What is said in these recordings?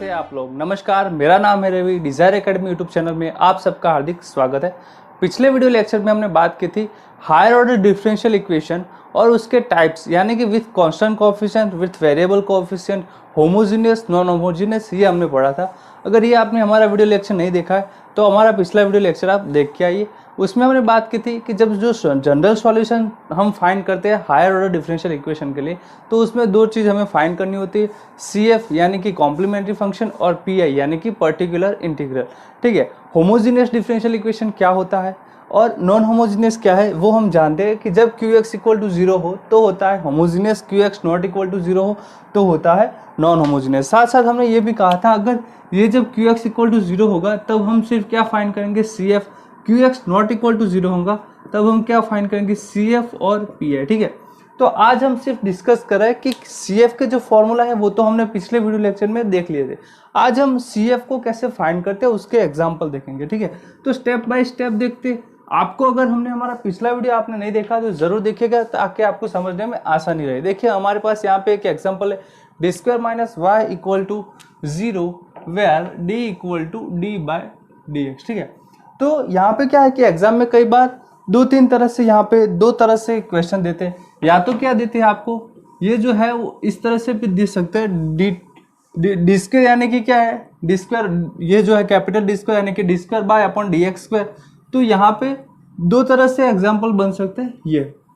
कैसे हैं आप लोग। नमस्कार, मेरा नाम है Ravi. Desire Academy YouTube channel में आप सबका हार्दिक स्वागत है। पिछले वीडियो लेक्चर में हमने बात की थी हायर ऑर्डर डिफरेंशियल इक्वेशन और उसके टाइप्स, यानी कि with constant coefficient, with variable coefficient, homogeneous, non homogeneous, ये हमने पढ़ा था। अगर ये आपने हमारा वीडियो लेक्चर नहीं देखा है तो हमारा पिछला वीडियो लेक्चर आप देख के आइए। उसमें हमने बात की थी कि जब जो जनरल सॉल्यूशन हम फाइंड करते हैं हायर ऑर्डर डिफरेंशियल इक्वेशन के लिए, तो उसमें दो चीज़ हमें फाइंड करनी होती है, CF यानी कि कॉम्प्लीमेंट्री फंक्शन और PI यानी कि पर्टिकुलर इंटीग्रल। ठीक है, होमोजीनियस डिफरेंशियल इक्वेशन क्या होता है और नॉन होमोजीनियस क्या है वो हम जानते हैं कि जब QX इक्वल टू 0 हो तो होता है homogeneous, QX not equal to 0 हो तो होता है नॉन होमोजीनियस। साथ साथ हमने ये भी कहा था अगर ये जब QX इक्वल टू 0 होगा तब हम सिर्फ क्या फाइंड करेंगे, CF। QX not equal to 0 होगा तब हम क्या फाइंड करेंगे, CF और PI। ठीक है, तो आज हम सिर्फ डिस्कस कर रहे हैं कि CF के जो फॉर्मूला है वो तो हमने पिछले वीडियो लेक्चर में देख लिए थे। आज हम CF को कैसे फाइंड करते हैं उसके एग्जांपल देखेंगे। ठीक है, तो स्टेप बाय स्टेप देखते। आपको अगर हमने हमारा पिछला वीडियो आपने नहीं देखा तो जरूर देखिएगा ताकि आपको समझने में आसानी रहे। देखिए हमारे पास यहाँ पे एक एग्जांपल है, d square minus y equal to 0 where d equal to d by d x. ठीक है, तो यहाँ पे क्या है कि एग्जाम में कई बार दो तीन तरह से यहाँ पे दो तरह से क्वेश्चन देते हैं। या तो क्या देते हैं आपको, ये जो है वो इस तरह से भी दे सकते हैं, डी स्क्वायर यानी कि क्या है, डी स्क्वायर, ये जो है कैपिटल डी स्क्वायर यानी कि D square by upon D x square. तो यहाँ पे दो तरह से एग्जाम्पल बन सकते हैं,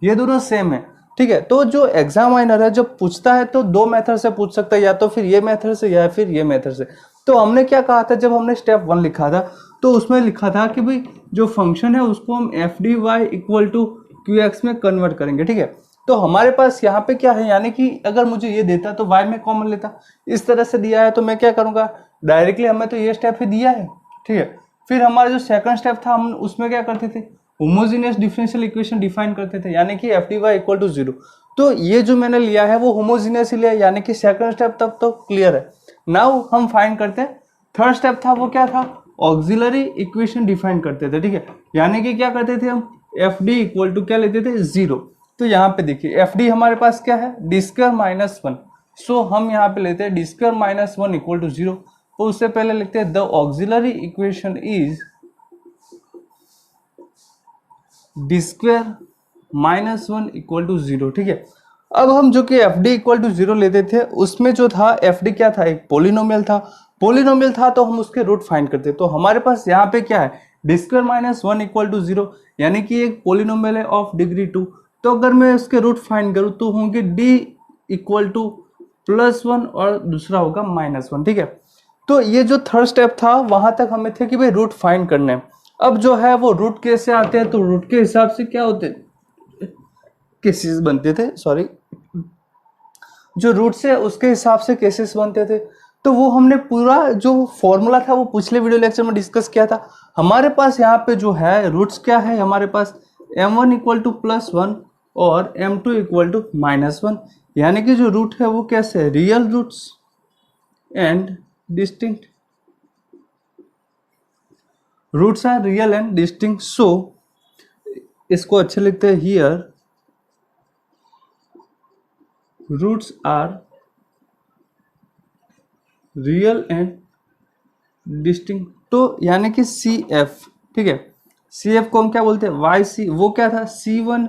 ये दोनों सेम है। ठीक है, तो जो एग्जामिनर है जब पूछता है तो दो मेथड से पूछ सकता है, या तो फिर ये मेथड से या फिर ये मेथड से। तो हमने क्या कहा था जब हमने स्टेप 1 लिखा था तो उसमें लिखा था कि भाई जो फंक्शन है उसको हम f d Y equal to Q x में कन्वर्ट करेंगे। ठीक है, तो हमारे पास यहाँ पे क्या है, यानी कि अगर मुझे ये देता तो y में कॉमन लेता, इस तरह से दिया है तो मैं क्या करूँगा, डायरेक्टली हमें तो ये स्टेप ही दिया है। ठीक है, फिर हमारा जो सेकंड स्टेप था हम उसमें क्या करते थे, होमोजीनियस डिफरेंशियल इक्वेशन डिफाइन करते थे, यानी कि f d Y equal to 0। तो ये जो मैंने लिया है वो होमोजीनियस ही लिया, यानी कि सेकंड स्टेप तक तो क्लियर है। नाउ हम फाइंड करते हैं थर्ड स्टेप था, वो क्या था, ऑक्सिलरी इक्वेशन डिफाइन करते थे। ठीक है, यानी कि क्या करते थे हम, एफ डी इक्वल टू क्या लेते थे, 0। तो यहाँ पे देखिए एफ डी हमारे पास क्या है, डी स्क्वायर माइनस 1। सो हम यहाँ पे लेते हैं d square minus 1 equal to 0। तो उससे पहले लिखते हैं the auxiliary equation is d square minus 1 equal to 0। ठीक है, अब हम जो कि एफ डी इक्वल टू 0 लेते थे उसमें जो था एफ डी क्या था, एक पोलिनोमियल था, तो हम उसके रूट फाइंड करते। तो हमारे पास यहाँ पे क्या है, d square minus 1 equal to 0, यानी कि एक पोलिनोमियल है ऑफ डिग्री 2। तो अगर मैं उसके रूट फाइंड करूँ तो होंगे डी इक्वल टू +1 और दूसरा होगा -1। ठीक है, तो ये जो थर्ड स्टेप था वहां तक हमें थे कि भाई रूट फाइंड करने हैं। अब जो है वो रूट कैसे आते हैं, तो रूट के हिसाब से क्या होते, केसेस बनते थे, सॉरी, जो रूट्स है उसके हिसाब से केसेस बनते थे। तो वो हमने पूरा जो फॉर्मूला था वो पिछले वीडियो लेक्चर में डिस्कस किया था। हमारे पास यहाँ पे जो है रूट्स क्या है, हमारे पास m1 इक्वल टू +1 और m2 इक्वल टू -1, यानी कि जो रूट है वो कैसे है, real roots and distinct. Roots are real and distinct. So इसको अच्छे लिखते हैं, here roots are real and distinct. तो यानी कि CF, ठीक है, CF को हम क्या बोलते हैं, YC, वो क्या था, C1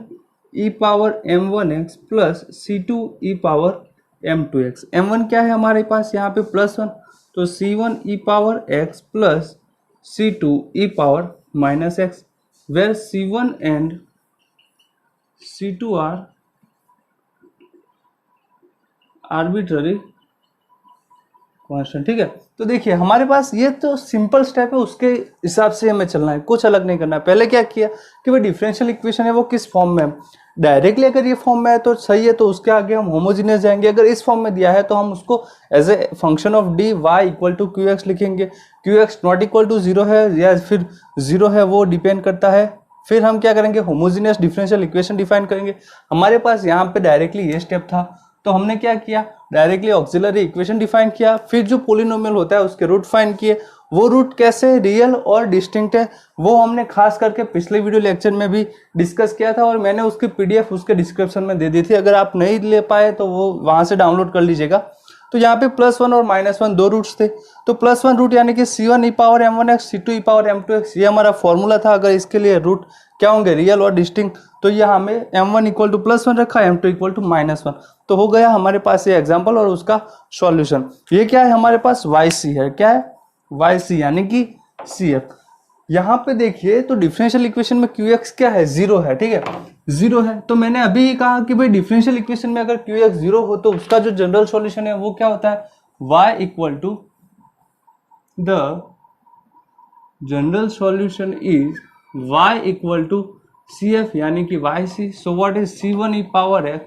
e power m1x plus C2 e power m2x। m1 क्या है हमारे पास यहाँ पे +1, तो C1 e power x plus C2 e power -x, where C1 and C2 are arbitrary constant. ठीक है, तो देखिए हमारे पास ये तो सिंपल स्टेप है, उसके हिसाब से हमें चलना है, कुछ अलग नहीं करना है। पहले क्या किया कि भाई डिफरेंशियल इक्वेशन है वो किस फॉर्म में है, डायरेक्टली अगर ये फॉर्म में है तो सही है, तो उसके आगे हम होमोजीनियस जाएंगे। अगर इस फॉर्म में दिया है तो हम उसको as a function of D Y equal to Q X लिखेंगे। Q X not equal to 0 है या फिर 0 है वो डिपेंड करता है। फिर हम क्या करेंगे, होमोजीनियस डिफरेंशियल इक्वेशन डिफाइन करेंगे। हमारे पास यहाँ पे डायरेक्टली ये स्टेप था, तो हमने क्या किया, डायरेक्टली ऑक्सिलरी इक्वेशन डिफाइन किया। फिर जो पोलिनोमियल होता है उसके रूट फाइंड किए। वो रूट कैसे, रियल और डिस्टिंक्ट है, वो हमने खास करके पिछले वीडियो लेक्चर में भी डिस्कस किया था और मैंने उसकी PDF उसके डिस्क्रिप्शन में दे दी थी। अगर आप नहीं ले पाए तो वो वहां से डाउनलोड कर लीजिएगा। तो यहाँ पे +1 और -1 दो रूट्स थे, तो +1 रूट यानी कि C1e⁻m1x C2e⁻m2x, ये हमारा फॉर्मूला था। अगर इसके लिए रूट क्या होंगे, रियल और डिस्टिंक्ट, तो ये हमें m1 इक्वल टू +1 रखा, m2 इक्वल टू -1, तो हो गया हमारे पास ये एग्जाम्पल और उसका सॉल्यूशन। ये क्या है हमारे पास, yc है, क्या है, yc यानी कि CF। यहाँ पे देखिए तो डिफरेंशियल इक्वेशन में QX क्या है, 0 है, ठीक है, 0 है। तो मैंने अभी ही कहा कि भाई डिफरेंशियल इक्वेशन में अगर QX 0 हो तो उसका जो जनरल सॉल्यूशन है वो क्या होता है, y equal to the general solution is y equal to CF यानी कि YC। So what is C1e⁻x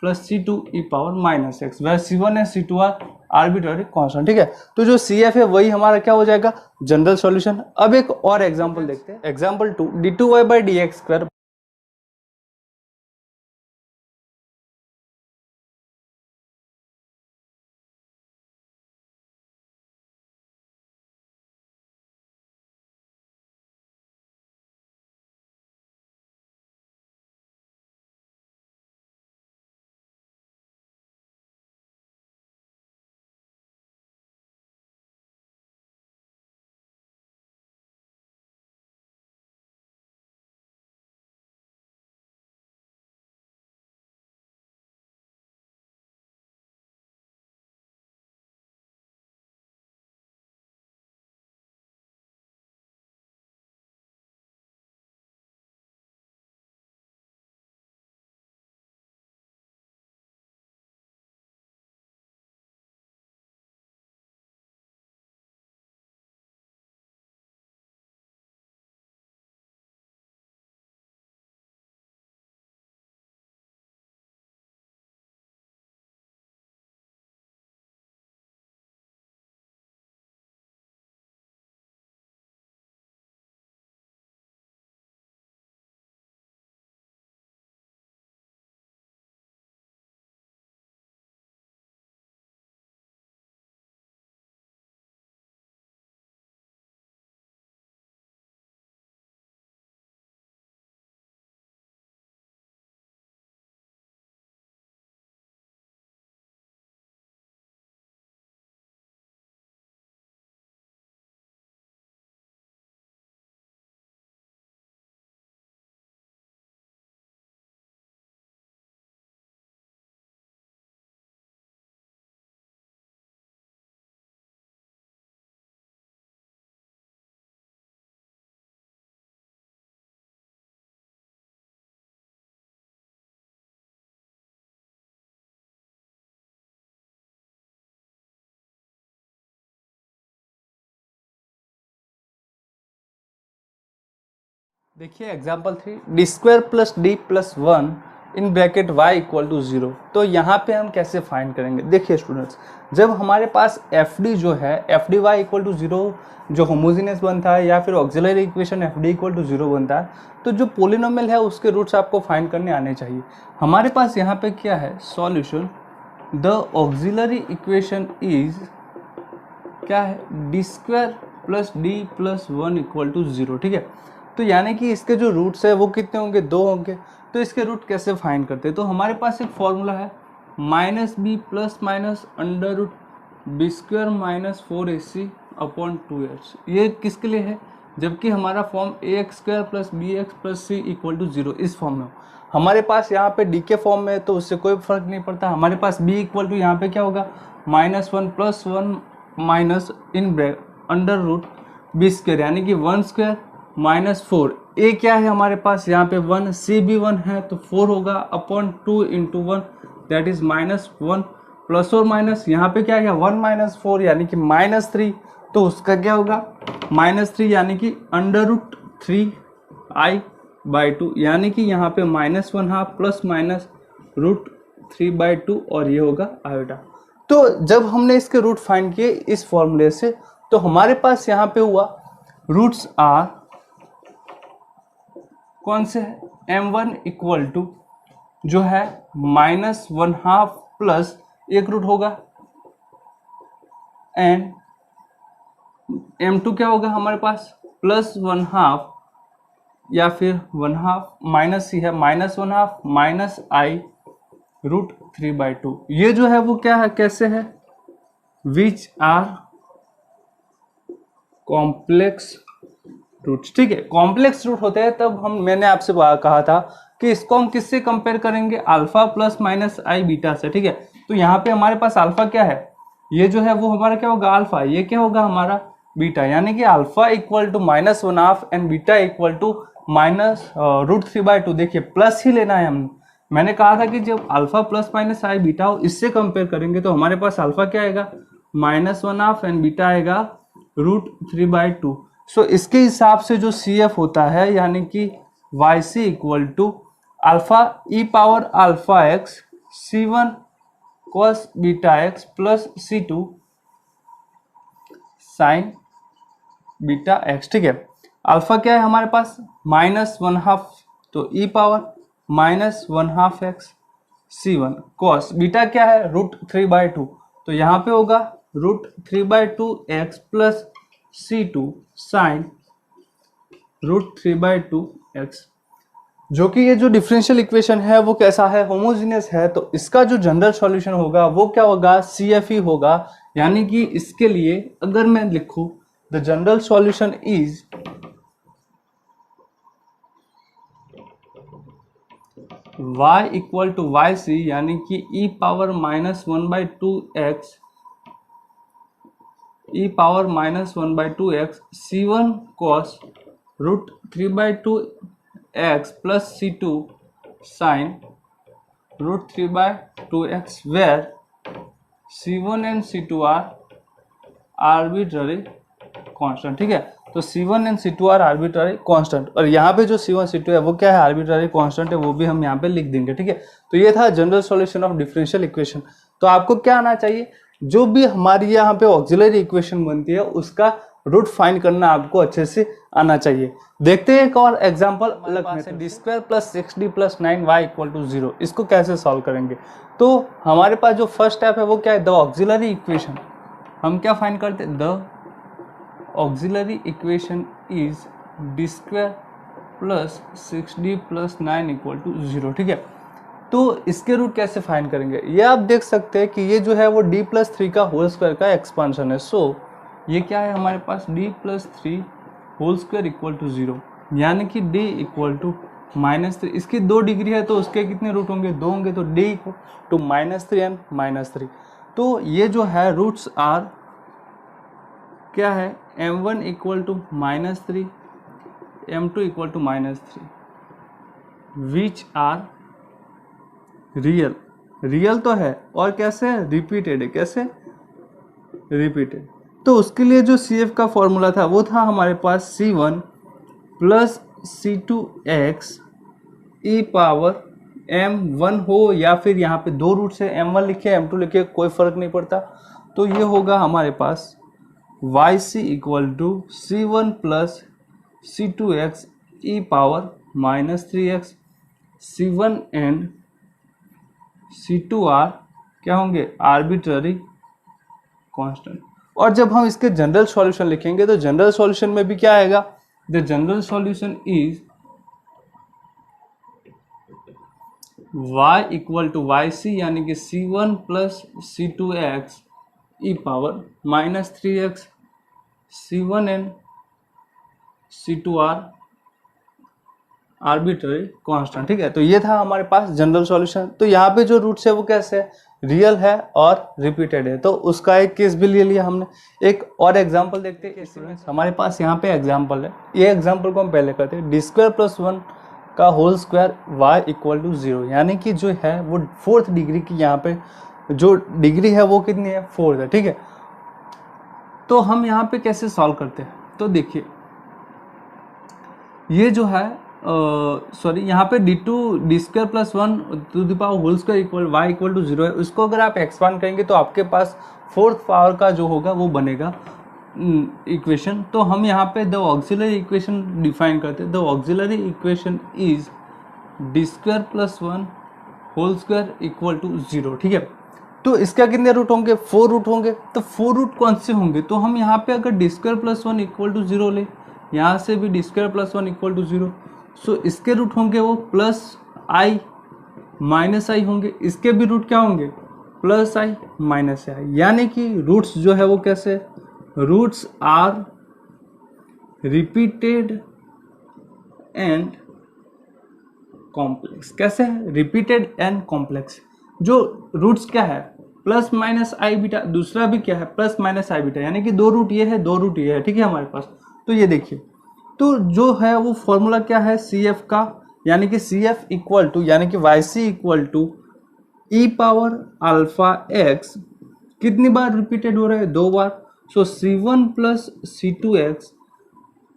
plus C2e⁻−x, वह C1 है C2 आर आर्बिट्ररी कांस्टेंट, ठीक है। तो जो CF है वही हमारा क्या हो जाएगा, जनरल सॉल्यूशन। अब एक और एग्जांपल देखते हैं, एग्जांपल 2, d2y/dx²। देखिए example 3, d² plus d plus 1 in bracket y equal to 0। तो यहाँ पे हम कैसे फाइंड करेंगे, देखिए स्टूडेंट्स, जब हमारे पास fd जो है, fdy इक्वल टू 0 जो होमोजीनियस बनता है, या फिर auxiliary equation fd equal to 0 बनता है, तो जो पोलिनोमियल है उसके रूट्स आपको फाइंड करने आने चाहिए। हमारे पास यहाँ पे क्या है, solution the auxiliary equation is क्या है, d² plus d plus 1 equal to 0, ठीक है। तो यानी कि इसके जो रूट्स है वो कितने होंगे, 2 होंगे। तो इसके रूट कैसे फाइंड करते हैं, तो हमारे पास एक फॉर्मूला है -b plus minus under root b² minus 4ac/2h। ये किसके लिए है, जबकि हमारा form ax² plus bx plus c equal to 0 इस फॉर्म में हो। हमारे पास यहाँ पे डी के फॉर्म में है तो उससे कोई फर्क नहीं पड़ता। हमारे पास b इक्वल टू यहाँ पे क्या होगा, -1 plus 1 minus in bracket under root b² यानी कि 1² माइनस 4। ए क्या है हमारे पास यहाँ पे 1, सी भी 1 है तो 4 होगा upon 2 into 1 that is -1, plus और माइनस यहाँ पे क्या है 1 माइनस 4 यानी कि -3, तो उसका क्या होगा -3 यानी कि अंडर रूट 3i/2 यानी कि यहाँ पे -1/2 प्लस माइनस रूट 3/2 और ये होगा आयोटा। तो जब हमने इसके रूट फाइंड किए इस फॉर्मूले से, तो हमारे पास यहाँ पे हुआ रूट्स आर कौन से है, m1 इक्वल टू जो है -1/2 प्लस एक रूट होगा, एंड m2 क्या होगा हमारे पास +1/2 या फिर 1/2 माइनस सी है -1/2 माइनस i √3/2। ये जो है वो क्या है, कैसे है, विच आर कॉम्प्लेक्स रूट्स। ठीक है, कॉम्प्लेक्स रूट होते हैं तब मैंने आपसे कहा था कि इसको हम किससे कंपेयर करेंगे, alpha plus minus I beta से। ठीक है, तो यहाँ पे हमारे पास अल्फा क्या है, ये जो है वो हमारा क्या होगा अल्फा, ये क्या होगा हमारा बीटा, यानी कि alpha equal to -1/2 and beta equal to -√3/2। देखिए प्लस ही लेना है हमने, मैंने कहा था कि जब alpha plus minus I beta हो इससे कंपेयर करेंगे तो हमारे पास अल्फा क्या आएगा -1/2 एंड बीटा आएगा √3/2। सो इसके हिसाब से जो सी एफ होता है यानी कि Y C equal to alpha E power alpha X C1 cos beta X plus C2 sine beta X. ठीक है, अल्फा क्या है हमारे पास -1/2, तो E power -1/2 X C1 cos beta क्या है √3/2, तो यहाँ पे होगा √3/2 X plus C2 sine √3/2 x. जो कि ये जो डिफरेंशियल इक्वेशन है वो कैसा है, होमोजीनियस है, तो इसका जो जनरल सॉल्यूशन होगा वो क्या होगा सी एफ ही होगा। यानी कि इसके लिए अगर मैं लिखूं the general solution is y equal to Y C, यानी कि e power -1/2 X C1 cos √3/2 X plus C2 sine √3/2 X, where C1 and C2 are arbitrary constant. ठीक है, तो C1 and C2 are arbitrary constant, और यहाँ पे जो C1 C2 है वो क्या है आर्बिट्ररी कांस्टेंट है, वो भी हम यहाँ पे लिख देंगे। ठीक है, तो ये था general solution of differential equation. तो आपको क्या आना चाहिए, जो भी हमारी यहाँ पे ऑक्सिलरी इक्वेशन बनती है उसका रूट फाइंड करना आपको अच्छे से आना चाहिए। देखते हैं एक और एग्जांपल अलग से, d² + 6d + 9y = 0, इसको कैसे सॉल्व करेंगे। तो हमारे पास जो फर्स्ट स्टेप है वो क्या है, द ऑक्सिलरी इक्वेशन। हम क्या फाइंड करते हैं, the auxiliary equation is d² + 6d + 9 = 0। ठीक है, तो इसके रूट कैसे फाइंड करेंगे, ये आप देख सकते हैं कि ये जो है वो d + 3 का होल स्क्वायर का एक्सपांशन है। सो ये क्या है हमारे पास d + 3 होल स्क्वायर = 0, यानी कि d = -3। इसकी 2 डिग्री है तो उसके कितने रूट होंगे, 2 होंगे, तो d = -3 एंड -3। तो ये जो है रूट्स आर क्या है, m1 = -3, m2 = -3, which are real तो है और कैसे रिपीटेड है, कैसे रिपीटेड। तो उसके लिए जो CF का फॉर्मूला था वो था हमारे पास C1 + C2x e power m1 हो, या फिर यहाँ पे 2 रूट से m1 लिखे m2 लिखे कोई फर्क नहीं पड़ता। तो ये होगा हमारे पास yc = C1 + C2x e power -3x, C1 and C2 are क्या होंगे आर्बिट्ररी कांस्टेंट। और जब हम इसके जनरल सॉल्यूशन लिखेंगे तो जनरल सॉल्यूशन में भी क्या आएगा, the general solution is y = yc, यानी कि C1 + C2x e power -3x, C1 and C2 are arbitrary constant. ठीक है, तो ये था हमारे पास जनरल सॉल्यूशन। तो यहाँ पे जो रूट्स है वो कैसे है, रियल है और रिपीटेड है, तो उसका एक केस भी ले लिया हमने। एक और एग्जांपल देखते हैं स्टूडेंट्स, हमारे पास यहाँ पे एग्जांपल है, ये एग्जांपल को हम पहले करते हैं। d² + 1 का होल स्क्वायर y = 0, यानी कि जो है वो 4th डिग्री की, यहाँ पे जो डिग्री है वो कितनी है 4 है। ठीक है, तो हम यहाँ पे कैसे सॉल्व करते हैं, तो देखिए ये जो है सॉरी यहाँ पे d² + 1 to the power whole square = y = 0 है, उसको अगर आप एक्सपांड करेंगे तो आपके पास 4th पावर का जो होगा वो बनेगा इक्वेशन। तो हम यहाँ पे द ऑक्सिलरी इक्वेशन डिफाइन करते हैं। The auxiliary equation is d² + 1 whole square = 0। ठीक है, तो इसका कितने रूट होंगे, 4 रूट होंगे। तो 4 रूट कौन से होंगे, तो हम यहाँ पे अगर d² + 1 = 0 ले, यहाँ से भी d² + 1 = 0, सो इसके रूट होंगे वो +i - i होंगे, इसके भी रूट क्या होंगे प्लस आई माइनस आई, यानी कि रूट्स जो है वो कैसे, roots are repeated and complex. कैसे है, रिपीटेड एंड कॉम्प्लेक्स। जो रूट्स क्या है, प्लस माइनस आई बीटा, दूसरा भी क्या है प्लस माइनस आई बीटा, यानी कि दो रूट ये है दो रूट ये है, ठीक है हमारे पास। तो ये देखिए, तो जो है वो फॉर्मूला क्या है सी एफ का, यानी कि सी एफ इक्वल टू, यानी कि Y C equal to E power alpha X, कितनी बार रिपीटेड हो रहा है, दो बार। So C one plus C two X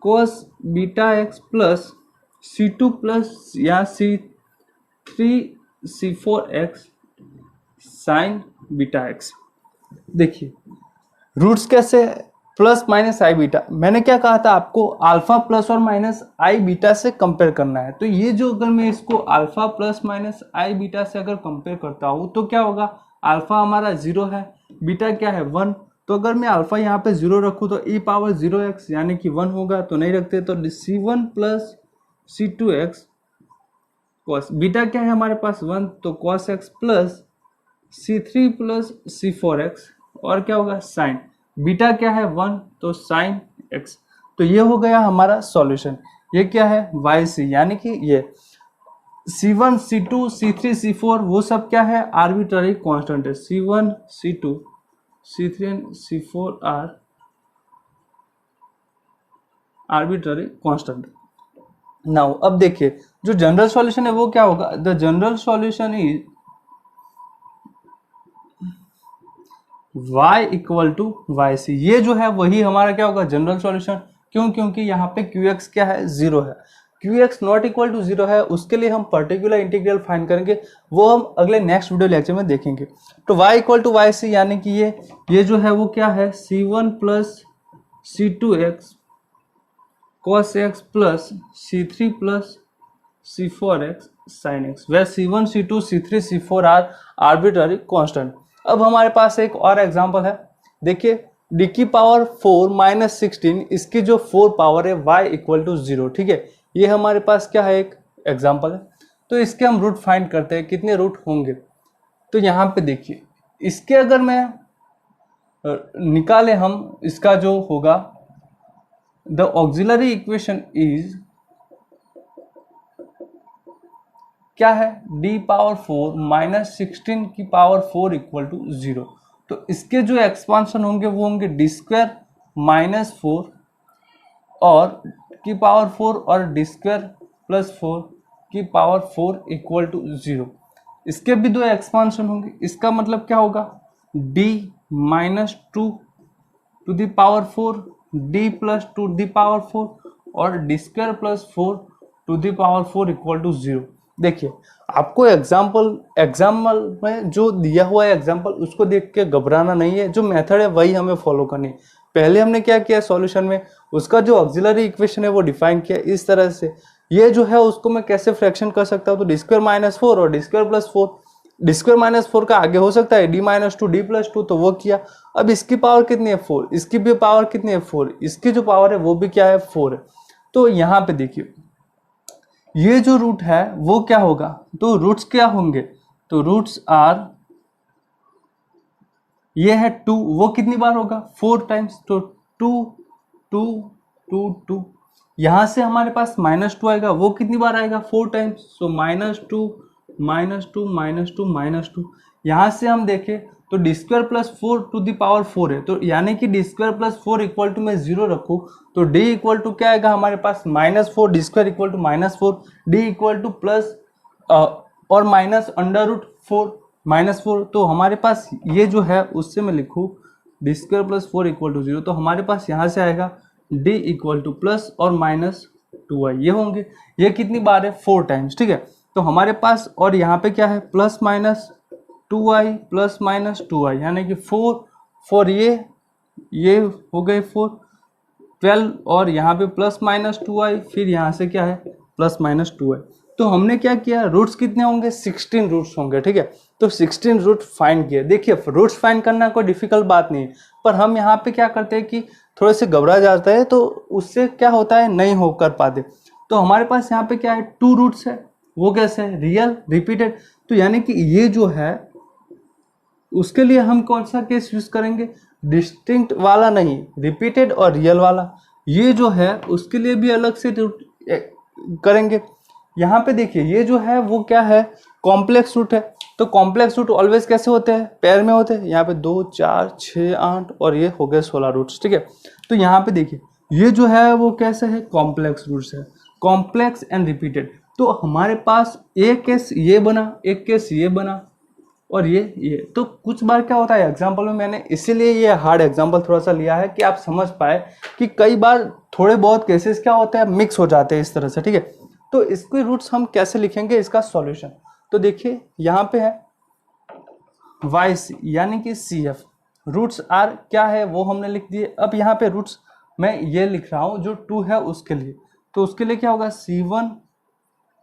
cos beta X plus C two plus या C three C four X sine beta X. देखिए roots कैसे, प्लस माइनस आई बीटा, मैंने क्या कहा था आपको, अल्फा प्लस और माइनस आई बीटा से कंपेयर करना है। तो ये जो अगर मैं इसको alpha plus minus I beta से अगर कंपेयर करता हूँ तो क्या होगा, अल्फा हमारा 0 है, बीटा क्या है 1। तो अगर मैं अल्फा यहाँ पे 0 रखूँ तो ई पावर 0x यानी कि 1 होगा, तो नहीं रखते, तो c1 plus c2x cos, beta क्या है हमारे पास 1, तो cos x plus c3 plus c4x, और क्या होगा साइन, बीटा क्या है 1, तो साइन x। तो ये हो गया हमारा सॉल्यूशन। ये क्या है वाई सी, यानी कि ये c1 c2 c3 c4 वो सब क्या है आर्बिट्ररी कांस्टेंट है, c1 c2 c3 and c4 are arbitrary constant. Now अब देखिए जो जनरल सॉल्यूशन है वो क्या होगा, the general solution is y equal to Y C. ये जो है वही हमारा क्या होगा जनरल सॉल्यूशन, क्यों, क्योंकि यहाँ पे qx क्या है 0 है, qx नॉट इक्वल टू 0 है, उसके लिए हम पर्टिकुलर इंटीग्रल फाइंड करेंगे, वो हम अगले नेक्स्ट वीडियो लेक्चर में देखेंगे। तो y equal to Y C, यानी कि ये जो है वो क्या है c1 plus c2x cos x plus c3 plus c4x sin x, where c1 c2 c3 c4 are arbitrary constant. अब हमारे पास एक और एग्जांपल है, देखिए d की पावर 4 माइनस 16, इसकी जो 4 पावर है y इक्वल टू 0, ठीक है, ये हमारे पास क्या है एक एग्जांपल है। तो इसके हम रूट फाइंड करते हैं, कितने रूट होंगे। तो यहाँ पे देखिए इसके अगर मैं निकाले हम, इसका जो होगा द ऑक्सिलरी इक्वेशन इज क्या है d पावर 4 माइनस 16 की पावर 4 इक्वल टू 0। तो इसके जो एक्सपांशन होंगे वो होंगे डी स्क्वायर माइनस 4 और की पावर 4 और डी स्क्वायर प्लस 4 की पावर 4 इक्वल टू 0। इसके भी दो एक्सपांशन होंगे, इसका मतलब क्या होगा d minus 2 to the power 4 d plus 2 the power 4 और D square plus 4 to the power 4 equal to 0। देखिए आपको एग्जाम्पल में जो दिया हुआ है एग्जाम्पल उसको देख के घबराना नहीं है, जो मेथड है वही हमें फॉलो करनी है। पहले हमने क्या किया सॉल्यूशन में, उसका जो ऑक्सिलरी इक्वेशन है वो डिफाइन किया इस तरह से। ये जो है उसको मैं कैसे फ्रैक्शन कर सकता हूँ, तो डी स्क्वायर माइनस 4 और D square plus 4, D square minus 4 का आगे हो सकता है डी माइनस 2 डी प्लस 2, तो वो किया। अब इसकी पावर कितनी है 4, इसकी भी पावर कितनी है 4, इसकी जो पावर है वो भी क्या है 4 है। तो यहाँ पे देखिए ये जो रूट है वो क्या होगा, तो रूट्स क्या होंगे, तो रूट्स आर, ये है 2, वो कितनी बार होगा 4 टाइम्स, तो 2 2 2 2, यहां से हमारे पास माइनस 2 आएगा, वो कितनी बार आएगा 4 times, so minus 2 minus 2 minus 2 minus 2। यहां से हम देखें तो D square plus 4 to the power 4 है, तो यानी कि D square plus 4 equal to मैं 0 रखूँ तो डी इक्वल टू क्या आएगा हमारे पास minus 4, D square equal to minus 4, D equal to plus और माइनस अंडर रूट 4 माइनस 4। तो हमारे पास ये जो है उससे मैं लिखूँ D square plus 4 equal to 0, तो हमारे पास यहाँ से आएगा डी इक्वल टू प्लस और माइनस 2y, ये होंगे, ये कितनी बार है 4 टाइम्स, ठीक है। तो हमारे पास और यहाँ पे क्या है plus minus 2y plus minus 2y, यानी कि 4 4 ये हो गए 4 12 और यहाँ पे प्लस माइनस 2y, फिर यहाँ से क्या है प्लस माइनस 2y। तो हमने क्या किया, रूट्स कितने होंगे 16 रूट्स होंगे, ठीक है। तो 16 रूट फाइंड किए। देखिए रूट्स फाइंड करना कोई डिफिकल्ट बात नहीं है, पर हम यहाँ पे क्या करते हैं कि थोड़े से घबरा जाता है, तो उससे क्या होता है नहीं हो कर पाते। तो हमारे पास यहाँ पे क्या है 2 रूट्स है, वो कैसे है रियल रिपीटेड, तो यानी कि ये जो है उसके लिए हम कौन सा केस यूज करेंगे, डिस्टिंक्ट वाला नहीं, रिपीटेड और रियल वाला। ये जो है उसके लिए भी अलग से करेंगे। यहाँ पे देखिए ये जो है वो क्या है, कॉम्प्लेक्स रूट है। तो कॉम्प्लेक्स रूट ऑलवेज कैसे होते हैं, पेयर में होते हैं। यहाँ पे 2 4 6 8 और ये हो गए 16 रूट्स, ठीक है। तो यहाँ पे देखिए ये जो है वो कैसे है, कॉम्प्लेक्स रूट्स है, कॉम्प्लेक्स एंड रिपीटेड। तो हमारे पास एक केस ये बना, एक केस ये बना और ये। तो कुछ बार क्या होता है एग्जाम्पल में, मैंने इसीलिए ये हार्ड एग्जाम्पल थोड़ा सा लिया है कि आप समझ पाए कि कई बार थोड़े बहुत केसेस क्या होते हैं, मिक्स हो जाते हैं इस तरह से, ठीक है। तो इसके रूट्स हम कैसे लिखेंगे, इसका सॉल्यूशन। तो देखिए यहाँ पे है YC यानी कि CF, रूट्स आर क्या है वो हमने लिख दिए। अब यहाँ पे रूट्स मैं ये लिख रहा हूँ जो 2 है उसके लिए। तो उसके लिए क्या होगा, C1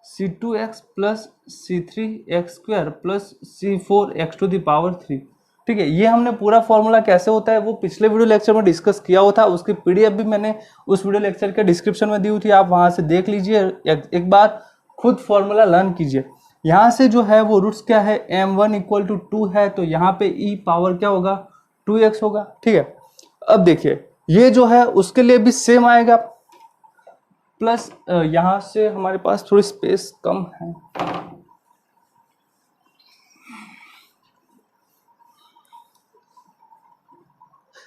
C2x plus C3x square plus C4x to the power 3, ठीक है। ये हमने पूरा फॉर्मूला कैसे होता है वो पिछले वीडियो लेक्चर में डिस्कस किया हुआ था, उसकी PDF भी मैंने उस वीडियो लेक्चर के डिस्क्रिप्शन में दी हुई थी, आप वहां से देख लीजिए, एक बार खुद फॉर्मूला लर्न कीजिए। यहाँ से जो है वो रूट्स क्या है, m1 इक्वल टू 2 है, तो यहाँ पे e पावर क्या होगा 2x होगा, ठीक है। अब देखिए ये जो है उसके लिए भी सेम आएगा, प्लस यहाँ से हमारे पास थोड़ी स्पेस कम है,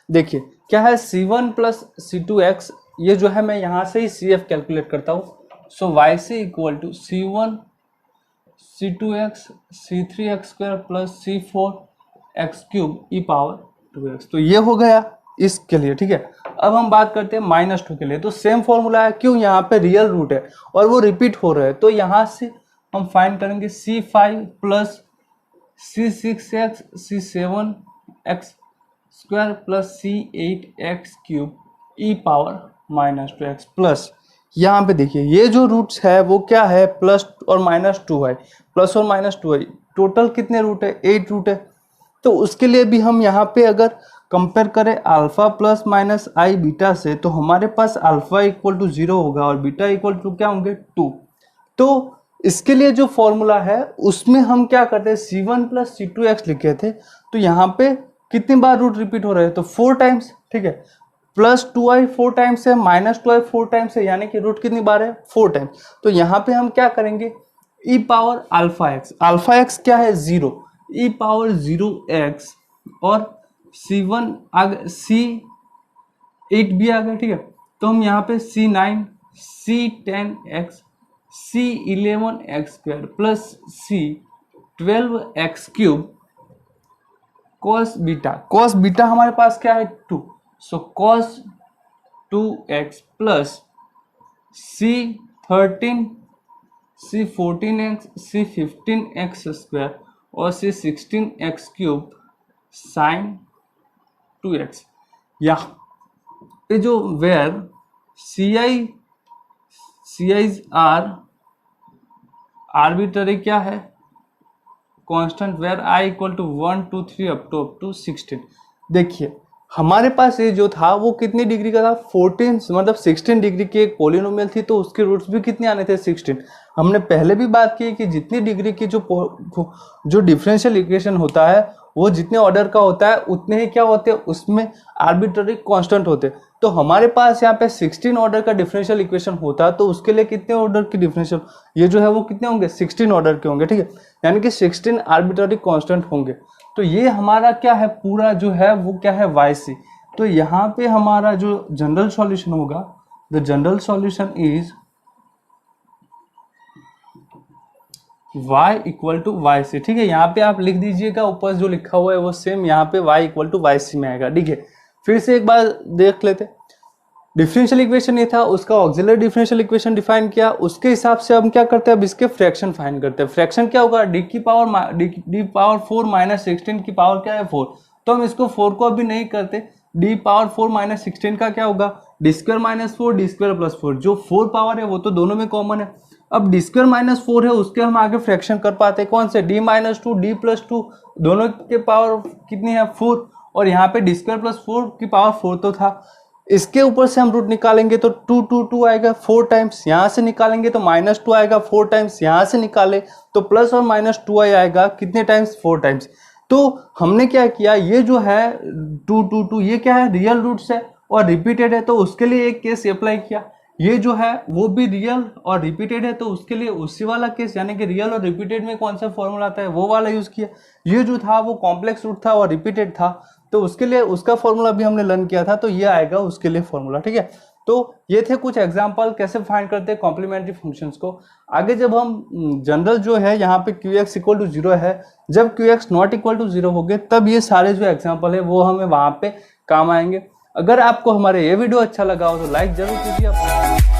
देखिए क्या है C1 प्लस C2x, ये जो है मैं यहाँ से ही CF कैलकुलेट करता हूँ। So YC equal to C1 C2x C3x square plus C4x cube E power 2x। तो ये हो गया इसके लिए, ठीक है। अब हम बात करते हैं -2 के लिए। तो सेम फॉर्मूला है, क्यों, यहाँ पे रियल रूट है और वो रिपीट हो रहा है, तो यहाँ से हम फाइंड करेंगे C5 plus C6x C7x square plus C8x cube E power -2x plus, यहाँ पे देखिए ये जो रूट्स है वो क्या है, प्लस और -2 है, प्लस और -2 है, टोटल कितने रूट है, 8 रूट है। तो उसके लिए भी हम यहाँ पे अगर कंपेयर करें alpha plus minus I beta से, तो हमारे पास अल्फा इक्वल टू 0 होगा और बीटा इक्वल टू क्या होंगे 2। तो इसके लिए जो फॉर्मूला है उसमें हम क्या करते हैं, C1 प्लस C2x लिखे थे, तो यहाँ पे कितनी बार रूट रिपीट हो रहे हैं, तो 4 टाइम्स, ठीक है। प्लस 2i 4 टाइम्स है, -2i 4 टाइम्स है, यानी कि रूट कितनी बार है, 4 टाइम्स। तो यहाँ पे हम क्या करेंगे, e पावर अल्फा एक्स क्या है 0, e पावर 0x और C1 आ गया, C8 भी आ गया, ठीक है। तो हम यहाँ पे C9 C10x C11x square plus C12x cube cos beta हमारे पास क्या है 2, सो cos 2x plus C13 C14x C15x square और C16x क्यूब sin 2x। या ये जो वेयर CI's आर आर्बिट्ररी क्या है, constant, where i equal to 1 2 3 up to 16। देखिए हमारे पास ये जो था वो कितनी डिग्री का था, 14, मतलब 16 डिग्री की एक पॉलिनोमियल थी, तो उसके रूट्स भी कितने आने थे 16। हमने पहले भी बात की कि जितनी डिग्री की जो डिफरेंशियल इक्वेशन होता है वो जितने ऑर्डर का होता है उतने ही क्या होते हैं, उसमें आर्बिट्ररी कांस्टेंट होते हैं। तो हमारे पास यहाँ पे 16 ऑर्डर का डिफरेंशियल इक्वेशन होता है, तो उसके लिए कितने ऑर्डर की डिफरेंशियल, ये जो है वो कितने होंगे 16 ऑर्डर के होंगे, ठीक है, यानी कि 16 आर्बिट्ररी कांस्टेंट होंगे। तो ये हमारा क्या है, पूरा जो है वो क्या है YC। तो यहाँ पे हमारा जो जनरल सॉल्यूशन होगा, the general solution is y equal to YC, ठीक है। यहाँ पे आप लिख दीजिएगा, ऊपर जो लिखा हुआ है वो सेम यहाँ पे y इक्वल टू YC में आएगा, ठीक है। फिर से एक बार देख लेते, डिफरेंशियल इक्वेशन ये था, उसका ऑक्सिलरी डिफरेंशियल इक्वेशन डिफाइन किया, उसके हिसाब से हम क्या करते हैं, अब इसके फ्रैक्शन फाइंड करते हैं। फ्रैक्शन क्या होगा, d पावर 4 माइनस 16 की पावर क्या है 4, तो हम इसको 4 को अभी नहीं करते, d पावर 4 माइनस 16 का क्या होगा, d square minus 4 d square plus 4, जो 4 पावर है वो तो दोनों में कॉमन है। अब d स्क्वायर माइनस 4 है उसके हम आगे फ्रैक्शन कर पाते हैं, कौन से, d माइनस 2 d प्लस 2, दोनों के पावर कितनी है 4, और यहाँ पे d स्क्वायर प्लस 4 की पावर 4 तो था। इसके ऊपर से हम रूट निकालेंगे तो 2 2 2 आएगा 4 टाइम्स, यहाँ से निकालेंगे तो -2 आएगा 4 टाइम्स, यहाँ से निकाले तो प्लस और -2i आएगा कितने टाइम्स 4 टाइम्स। तो हमने क्या किया, ये जो है 2 2 2 ये क्या है, रियल रूट्स है और रिपीटेड है, तो उसके लिए एक केस अप्लाई किया। ये जो है वो भी रियल और रिपीटेड है, तो उसके लिए उसी वाला केस, यानी कि रियल और रिपीटेड में कौन सा फॉर्मूला आता है वो वाला यूज किया। ये जो था वो कॉम्प्लेक्स रूट था और रिपीटेड था, तो उसके लिए उसका फॉर्मूला भी हमने लर्न किया था, तो ये आएगा उसके लिए फॉर्मूला। ठीक है, तो ये थे कुछ एग्जांपल कैसे फाइंड करते हैं कॉम्प्लीमेंट्री फंक्शंस को। आगे जब हम जनरल जो है यहाँ पे qx इक्वल टू 0 है, जब qx नॉट इक्वल टू 0 हो गए, तब ये सारे जो एग्जांपल है वो हमें वहां पे काम आएंगे। अगर आपको हमारे ये वीडियो अच्छा लगा हो तो लाइक जरूर कीजिए।